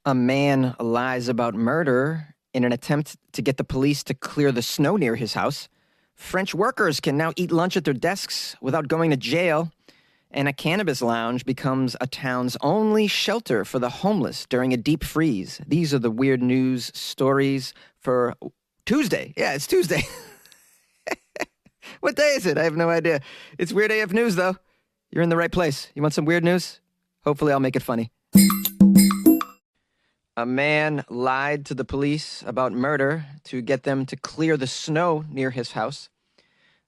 A man lies about murder in an attempt to get the police to clear the snow near his house. French workers can now eat lunch at their desks without going to jail. And a cannabis lounge becomes a town's only shelter for the homeless during a deep freeze. These are the weird news stories for Tuesday. Yeah, it's Tuesday. What day is it? I have no idea. It's Weird AF News, though. You're in the right place. You want some weird news? Hopefully I'll make it funny. A man lied to the police about murder to get them to clear the snow near his house.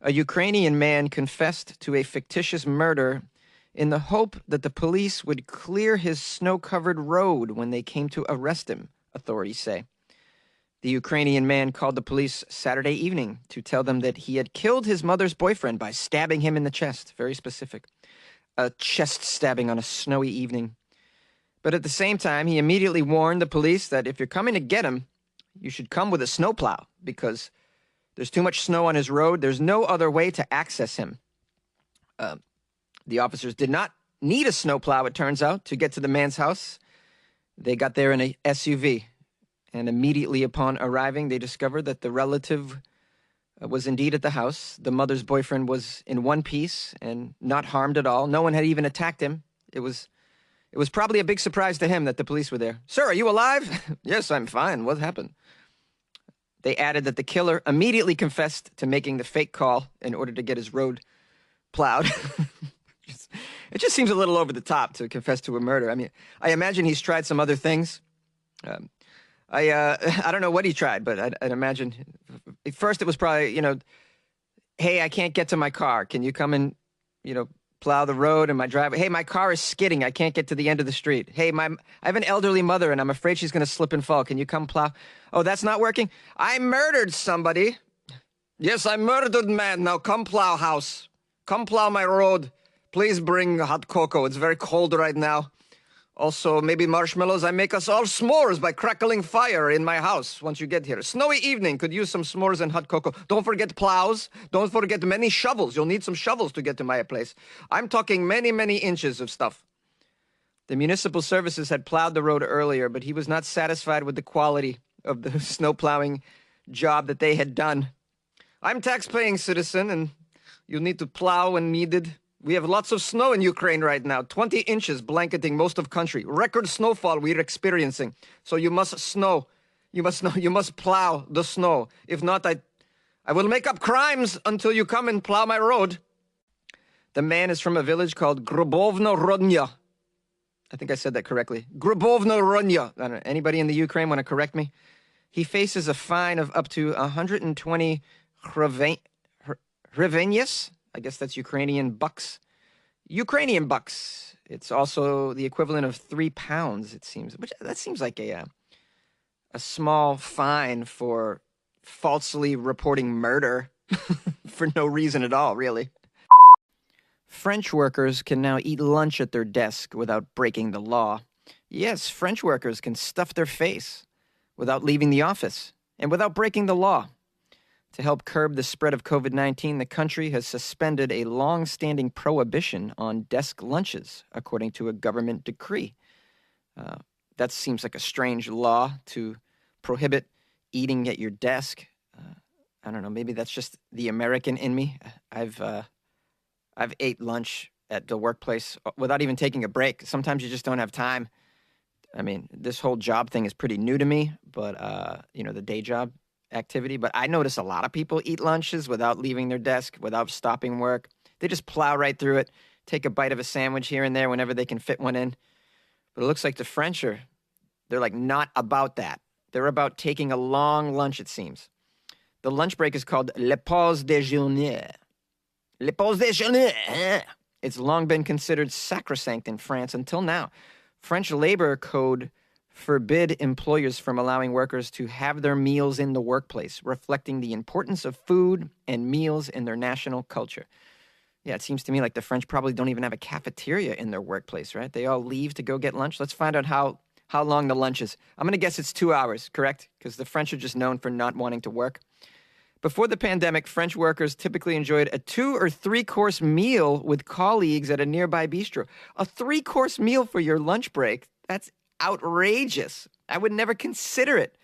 A Ukrainian man confessed to a fictitious murder in the hope that the police would clear his snow-covered road when they came to arrest him, authorities say. The Ukrainian man called the police Saturday evening to tell them that he had killed his mother's boyfriend by stabbing him in the chest. Very specific. A chest stabbing on a snowy evening. But at the same time, he immediately warned the police that if you're coming to get him, you should come with a snowplow because there's too much snow on his road. There's no other way to access him. The officers did not need a snowplow, it turns out, to get to the man's house. They got there in a SUV. And immediately upon arriving, they discovered that the relative was indeed at the house. The mother's boyfriend was in one piece and not harmed at all. No one had even attacked him. It was probably a big surprise to him that the police were there. Sir, are you alive? Yes, I'm fine. What happened? They added that the killer immediately confessed to making the fake call in order to get his road plowed. It just seems a little over the top to confess to a murder. I mean, I imagine he's tried some other things. I don't know what he tried, but I'd imagine at first it was probably, hey, I can't get to my car. Can you come and, plow the road in my driveway? Hey, my car is skidding. I can't get to the end of the street. Hey, I have an elderly mother and I'm afraid she's going to slip and fall. Can you come plow? Oh, that's not working? I murdered somebody. Yes, I murdered man. Now come plow house. Come plow my road. Please bring hot cocoa. It's very cold right now. Also, maybe marshmallows. I make us all s'mores by crackling fire in my house once you get here. Snowy evening. Could use some s'mores and hot cocoa. Don't forget plows. Don't forget many shovels. You'll need some shovels to get to my place. I'm talking many, many inches of stuff. The municipal services had plowed the road earlier, but he was not satisfied with the quality of the snow plowing job that they had done. I'm tax-paying citizen, and you'll need to plow when needed. We have lots of snow in Ukraine right now, 20 inches blanketing most of country. Record snowfall we're experiencing. So you must snow. You must plow the snow. If not, I will make up crimes until you come and plow my road. The man is from a village called Grubovna Rodnya. I think I said that correctly. Grubovna Rodnya. I don't know, anybody in the Ukraine want to correct me? He faces a fine of up to 120 hryvnias. I guess that's Ukrainian bucks. Ukrainian bucks. It's also the equivalent of 3 pounds, it seems. Which that seems like a small fine for falsely reporting murder for no reason at all, really. French workers can now eat lunch at their desk without breaking the law. Yes, French workers can stuff their face without leaving the office and without breaking the law. To help curb the spread of COVID-19, the country has suspended a long-standing prohibition on desk lunches, according to a government decree. That seems like a strange law to prohibit eating at your desk. I don't know, maybe that's just the American in me. I've ate lunch at the workplace without even taking a break. Sometimes you just don't have time. I mean, this whole job thing is pretty new to me, but, the day job activity, but I notice a lot of people eat lunches without leaving their desk, without stopping work. They just plow right through it, take a bite of a sandwich here and there whenever they can fit one in. But it looks like the French they're like not about that. They're about taking a long lunch, it seems. The lunch break is called le pause déjeuner. Le pause déjeuner. It's long been considered sacrosanct in France until now. French labor code forbid employers from allowing workers to have their meals in the workplace, reflecting the importance of food and meals in their national culture. Yeah, it seems to me like the French probably don't even have a cafeteria in their workplace, right? They all leave to go get lunch. Let's find out how long the lunch is. I'm going to guess it's 2 hours, correct? Because the French are just known for not wanting to work. Before the pandemic, French workers typically enjoyed a 2 or 3 course meal with colleagues at a nearby bistro. A 3-course meal for your lunch break? That's outrageous. I would never consider it.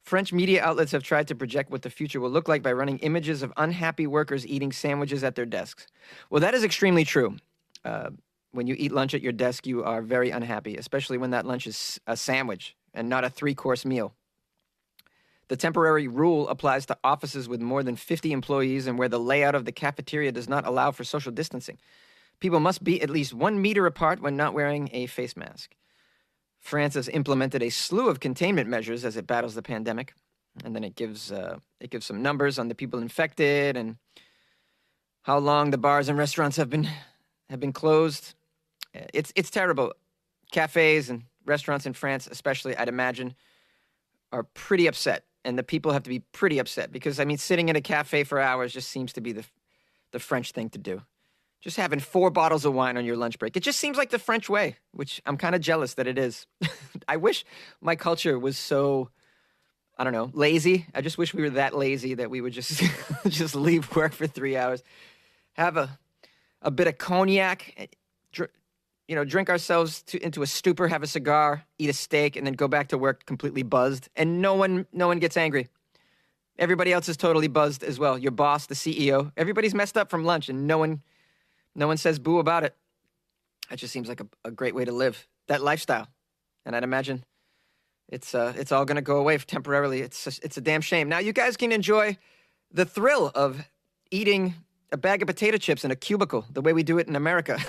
French media outlets have tried to project what the future will look like by running images of unhappy workers eating sandwiches at their desks. Well, that is extremely true. When you eat lunch at your desk, you are very unhappy, especially when that lunch is a sandwich and not a 3-course meal. The temporary rule applies to offices with more than 50 employees and where the layout of the cafeteria does not allow for social distancing. People must be at least 1 meter apart when not wearing a face mask. France has implemented a slew of containment measures as it battles the pandemic, and then it gives some numbers on the people infected and how long the bars and restaurants have been closed. It's terrible. Cafes and restaurants in France, especially, I'd imagine, are pretty upset, and the people have to be pretty upset because, I mean, sitting in a cafe for hours just seems to be the French thing to do. Just having 4 bottles of wine on your lunch break. It just seems like the French way, which I'm kind of jealous that it is. I wish my culture was so, I don't know, lazy. I just wish we were that lazy that we would just just leave work for 3 hours, have a bit of cognac, drink ourselves into a stupor, have a cigar, eat a steak, and then go back to work completely buzzed. And no one gets angry. Everybody else is totally buzzed as well. Your boss, the CEO, everybody's messed up from lunch, and no one says boo about it. That just seems like a great way to live, that lifestyle. And I'd imagine it's all going to go away temporarily. It's a damn shame. Now you guys can enjoy the thrill of eating a bag of potato chips in a cubicle, the way we do it in America.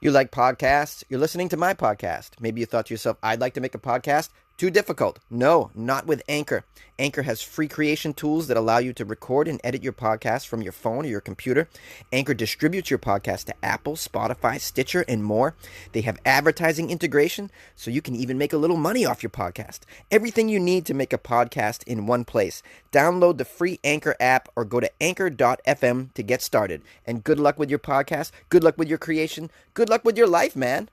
You like podcasts? You're listening to my podcast. Maybe you thought to yourself, I'd like to make a podcast. Too difficult. No, not with Anchor. Anchor has free creation tools that allow you to record and edit your podcast from your phone or your computer. Anchor distributes your podcast to Apple, Spotify, Stitcher, and more. They have advertising integration, so you can even make a little money off your podcast. Everything you need to make a podcast in one place. Download the free Anchor app or go to anchor.fm to get started. And good luck with your podcast. Good luck with your creation. Good luck with your life, man.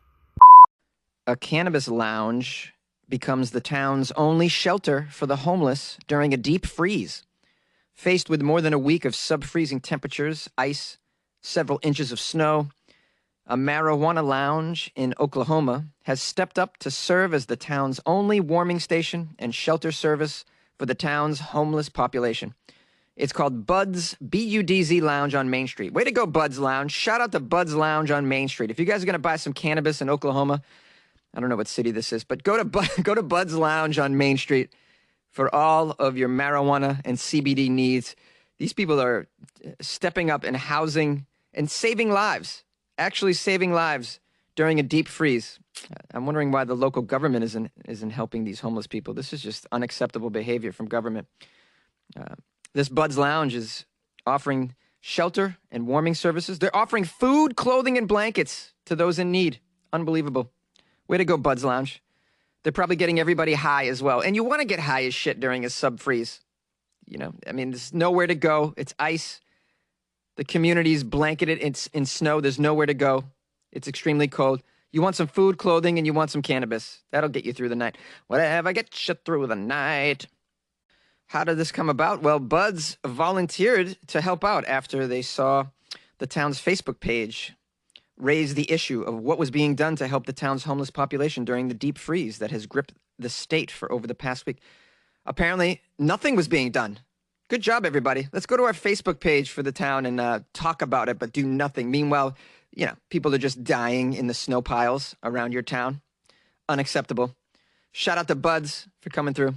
A cannabis lounge becomes the town's only shelter for the homeless during a deep freeze. Faced with more than a week of sub-freezing temperatures, ice, several inches of snow, a marijuana lounge in Oklahoma has stepped up to serve as the town's only warming station and shelter service for the town's homeless population. It's called Bud's, B-U-D-Z Lounge on Main Street. Way to go, Bud's Lounge. Shout out to Bud's Lounge on Main Street. If you guys are going to buy some cannabis in Oklahoma, I don't know what city this is, but go to Bud's Lounge on Main Street for all of your marijuana and CBD needs. These people are stepping up and housing and saving lives, actually saving lives during a deep freeze. I'm wondering why the local government isn't helping these homeless people. This is just unacceptable behavior from government. This Bud's Lounge is offering shelter and warming services. They're offering food, clothing, and blankets to those in need. Unbelievable. Way to go, Bud's Lounge. They're probably getting everybody high as well. And you want to get high as shit during a sub-freeze. I mean, there's nowhere to go. It's ice. The community's blanketed. It's in snow. There's nowhere to go. It's extremely cold. You want some food, clothing, and you want some cannabis. That'll get you through the night. Whatever gets you through the night. How did this come about? Well, Bud's volunteered to help out after they saw the town's Facebook page raise the issue of what was being done to help the town's homeless population during the deep freeze that has gripped the state for over the past week. Apparently, nothing was being done. Good job, everybody. Let's go to our Facebook page for the town and talk about it, but do nothing. Meanwhile, people are just dying in the snow piles around your town. Unacceptable. Shout out to Bud's for coming through.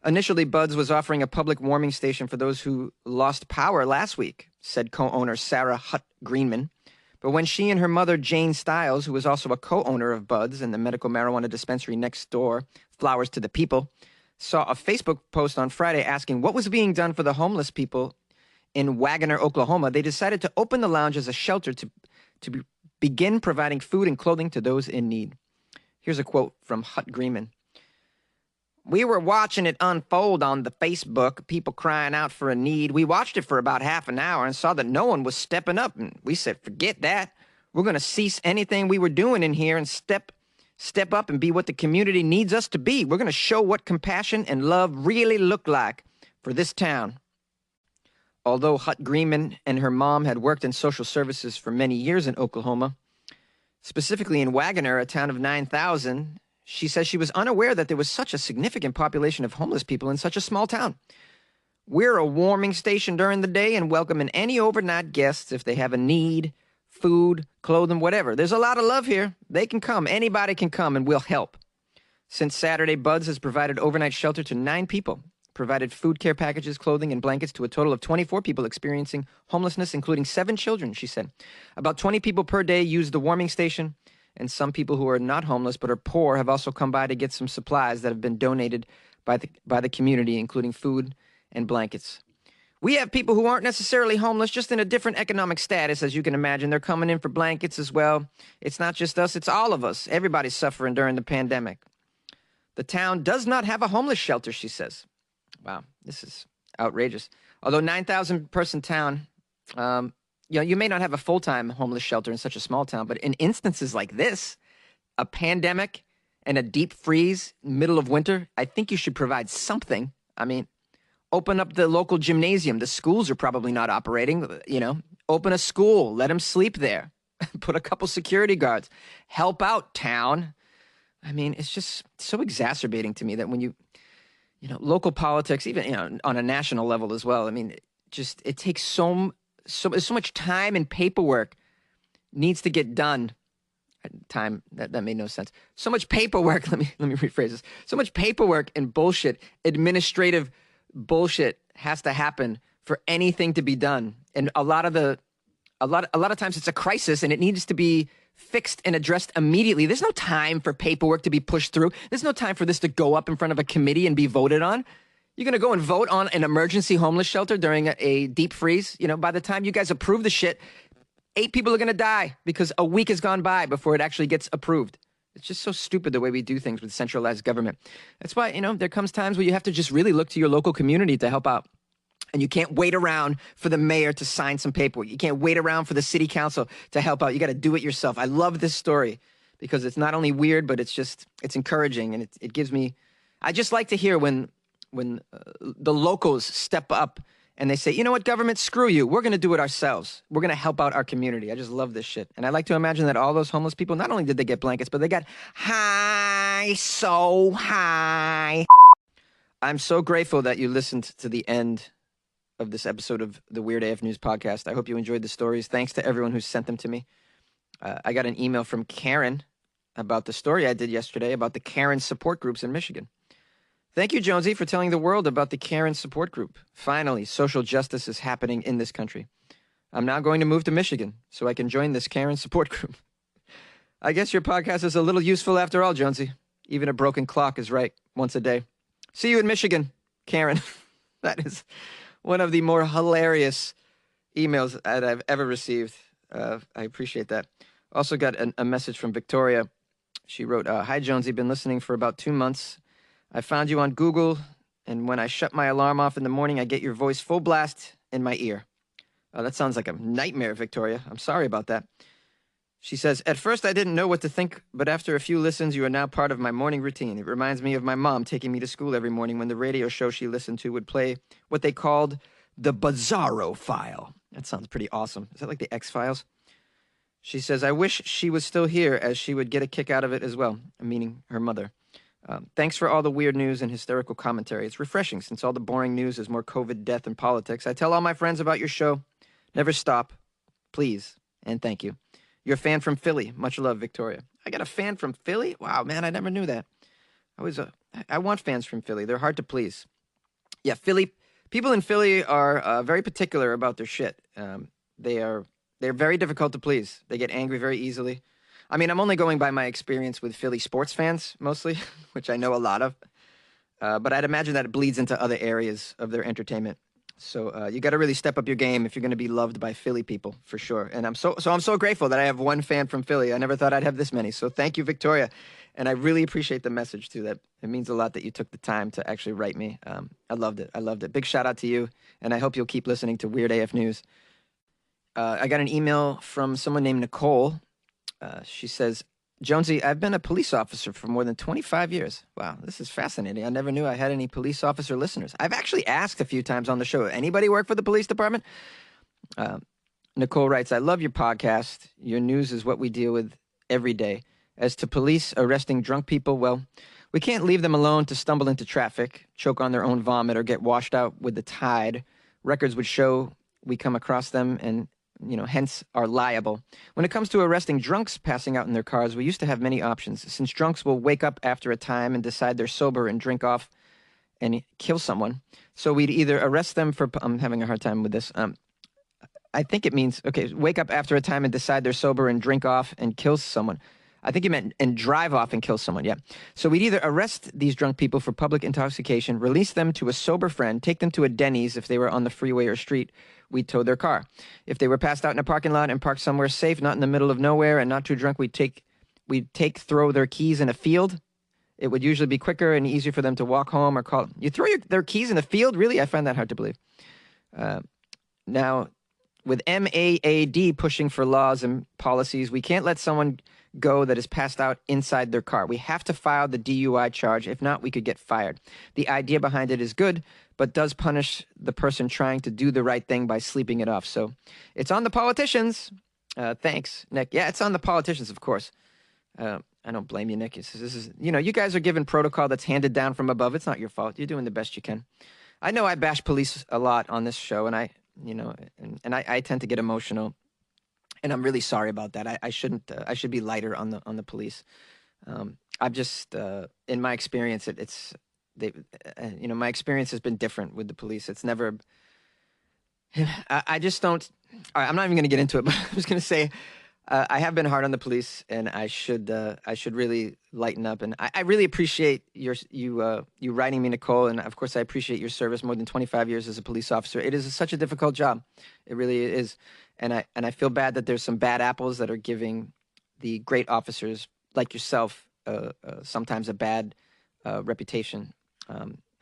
Initially, Bud's was offering a public warming station for those who lost power last week, said co-owner Sarah Hutt-Greenman. But when she and her mother, Jane Stiles, who was also a co-owner of Bud's and the medical marijuana dispensary next door, Flowers to the People, saw a Facebook post on Friday asking what was being done for the homeless people in Wagoner, Oklahoma, they decided to open the lounge as a shelter to begin providing food and clothing to those in need. Here's a quote from Hutt-Greenman. We were watching it unfold on the Facebook, people crying out for a need. We watched it for about half an hour and saw that no one was stepping up. And we said, forget that. We're going to cease anything we were doing in here and step up and be what the community needs us to be. We're going to show what compassion and love really look like for this town. Although Hutt-Greenman and her mom had worked in social services for many years in Oklahoma, specifically in Wagoner, a town of 9,000. She says she was unaware that there was such a significant population of homeless people in such a small town. We're a warming station during the day and welcoming any overnight guests if they have a need, food, clothing, whatever. There's a lot of love here. They can come. Anybody can come, and we'll help. Since Saturday, Buds has provided overnight shelter to 9 people, provided food care packages, clothing, and blankets to a total of 24 people experiencing homelessness, including 7 children, she said. About 20 people per day use the warming station, and some people who are not homeless but are poor have also come by to get some supplies that have been donated by the community, including food and blankets. We have people who aren't necessarily homeless, just in a different economic status, as you can imagine. They're coming in for blankets as well. It's not just us, it's all of us. Everybody's suffering during the pandemic. The town does not have a homeless shelter, she says. Wow, this is outrageous. Although 9,000-person town, you may not have a full-time homeless shelter in such a small town, but in instances like this, a pandemic and a deep freeze, middle of winter, I think you should provide something. I mean, open up the local gymnasium. The schools are probably not operating, Open a school. Let them sleep there. Put a couple security guards. Help out, town. I mean, it's just so exacerbating to me that when local politics, even, on a national level as well, I mean, it takes so much time and paperwork needs to get done. Time, that made no sense. So much paperwork, let me rephrase this. So much paperwork and bullshit, administrative bullshit has to happen for anything to be done. And a lot of times it's a crisis and it needs to be fixed and addressed immediately. There's no time for paperwork to be pushed through. There's no time for this to go up in front of a committee and be voted on. You're going to go and vote on an emergency homeless shelter during a deep freeze. By the time you guys approve the shit, 8 people are going to die because a week has gone by before it actually gets approved. It's just so stupid the way we do things with centralized government. That's why, there comes times where you have to just really look to your local community to help out. And you can't wait around for the mayor to sign some paperwork. You can't wait around for the city council to help out. You got to do it yourself. I love this story because it's not only weird, but it's encouraging. And it gives me, I just like to hear when the locals step up and they say, you know what, government, screw you. We're going to do it ourselves. We're going to help out our community. I just love this shit. And I like to imagine that all those homeless people, not only did they get blankets, but they got high, so high. I'm so grateful that you listened to the end of this episode of the Weird AF News podcast. I hope you enjoyed the stories. Thanks to everyone who sent them to me. I got an email from Karen about the story I did yesterday about the Karen support groups in Michigan. Thank you, Jonesy, for telling the world about the Karen support group. Finally, social justice is happening in this country. I'm now going to move to Michigan so I can join this Karen support group. I guess your podcast is a little useful after all, Jonesy. Even a broken clock is right once a day. See you in Michigan, Karen. That is one of the more hilarious emails that I've ever received. I appreciate that. Also got a message from Victoria. She wrote, Hi, Jonesy. Been listening for about 2 months. I found you on Google, and when I shut my alarm off in the morning, I get your voice full blast in my ear. That sounds like a nightmare, Victoria. I'm sorry about that. She says, at first I didn't know what to think, but after a few listens, you are now part of my morning routine. It reminds me of my mom taking me to school every morning when the radio show she listened to would play what they called the Bizarro File. That sounds pretty awesome. Is that like the X-Files? She says, I wish she was still here as she would get a kick out of it as well, meaning her mother. Thanks for all the weird news and hysterical commentary. It's refreshing since all the boring news is more COVID, death, and politics. I tell all my friends about your show. Never stop. Please. And thank you. You're a fan from Philly. Much love, Victoria. I got a fan from Philly? Wow, man, I never knew that. I want fans from Philly. They're hard to please. Yeah, Philly. People in Philly are very particular about their shit. They're very difficult to please. They get angry very easily. I mean, I'm only going by my experience with Philly sports fans, mostly, which I know a lot of. But I'd imagine that it bleeds into other areas of their entertainment. So you got to really step up your game if you're going to be loved by Philly people, for sure. And I'm so grateful that I have one fan from Philly. I never thought I'd have this many. So thank you, Victoria. And I really appreciate the message, too. That it means a lot that you took the time to actually write me. I loved it. Big shout out to you. And I hope you'll keep listening to Weird AF News. I got an email from someone named Nicole. She says, Jonesy, I've been a police officer for more than 25 years. Wow, this is fascinating. I never knew I had any police officer listeners. I've actually asked a few times on the show, anybody work for the police department? Nicole writes, I love your podcast. Your news is what we deal with every day. As to police arresting drunk people, well, we can't leave them alone to stumble into traffic, choke on their own vomit, or get washed out with the tide. Records would show we come across them and, hence are liable. When it comes to arresting drunks passing out in their cars, we used to have many options. Since drunks will wake up after a time and decide they're sober and drink off and kill someone. So we'd either arrest them for, I'm having a hard time with this. I think it means, okay, wake up after a time and decide they're sober and drink off and kill someone. I think you meant and drive off and kill someone, yeah. So we'd either arrest these drunk people for public intoxication, release them to a sober friend, take them to a Denny's if they were on the freeway or street, we'd tow their car. If they were passed out in a parking lot and parked somewhere safe, not in the middle of nowhere and not too drunk, throw their keys in a field. It would usually be quicker and easier for them to walk home or call. You throw their keys in a field? Really? I find that hard to believe. Now, with MAAD pushing for laws and policies, we can't let someone go that is passed out inside their car. We have to file the DUI charge. If not, we could get fired. The idea behind it is good, but does punish the person trying to do the right thing by sleeping it off. So it's on the politicians. Thanks, Nick. Yeah, it's on the politicians, of course. I don't blame you, Nick. This is, you guys are given protocol that's handed down from above. It's not your fault. You're doing the best you can. I know I bash police a lot on this show, and I tend to get emotional, and I'm really sorry about that. I shouldn't. I should be lighter on the police. I've just, in my experience, my experience has been different with the police. It's never. I just don't. All right, I'm not even going to get into it, but I'm just going to say. I have been hard on the police, and I should really lighten up. And I really appreciate you writing me, Nicole, and of course I appreciate your service. More than 25 years as a police officer. It is such a difficult job. It really is, and I feel bad that there's some bad apples that are giving the great officers like yourself sometimes a bad reputation.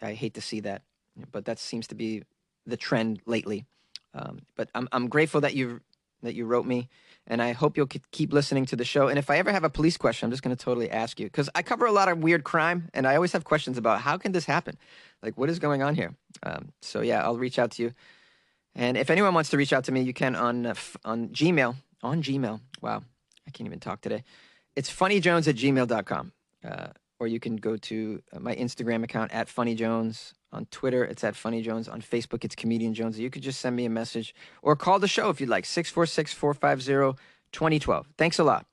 I hate to see that, but that seems to be the trend lately. But I'm grateful that you wrote me. And I hope you'll keep listening to the show. And if I ever have a police question, I'm just going to totally ask you. Because I cover a lot of weird crime, and I always have questions about how can this happen? Like, what is going on here? So, yeah, I'll reach out to you. And if anyone wants to reach out to me, you can on Gmail. On Gmail. Wow, I can't even talk today. It's funnyjones@gmail.com. Or you can go to my Instagram account @funnyjones. On Twitter, it's @funnyjones. On Facebook, it's Comedian Jones. You could just send me a message or call the show if you'd like, 646-450-2012. Thanks a lot.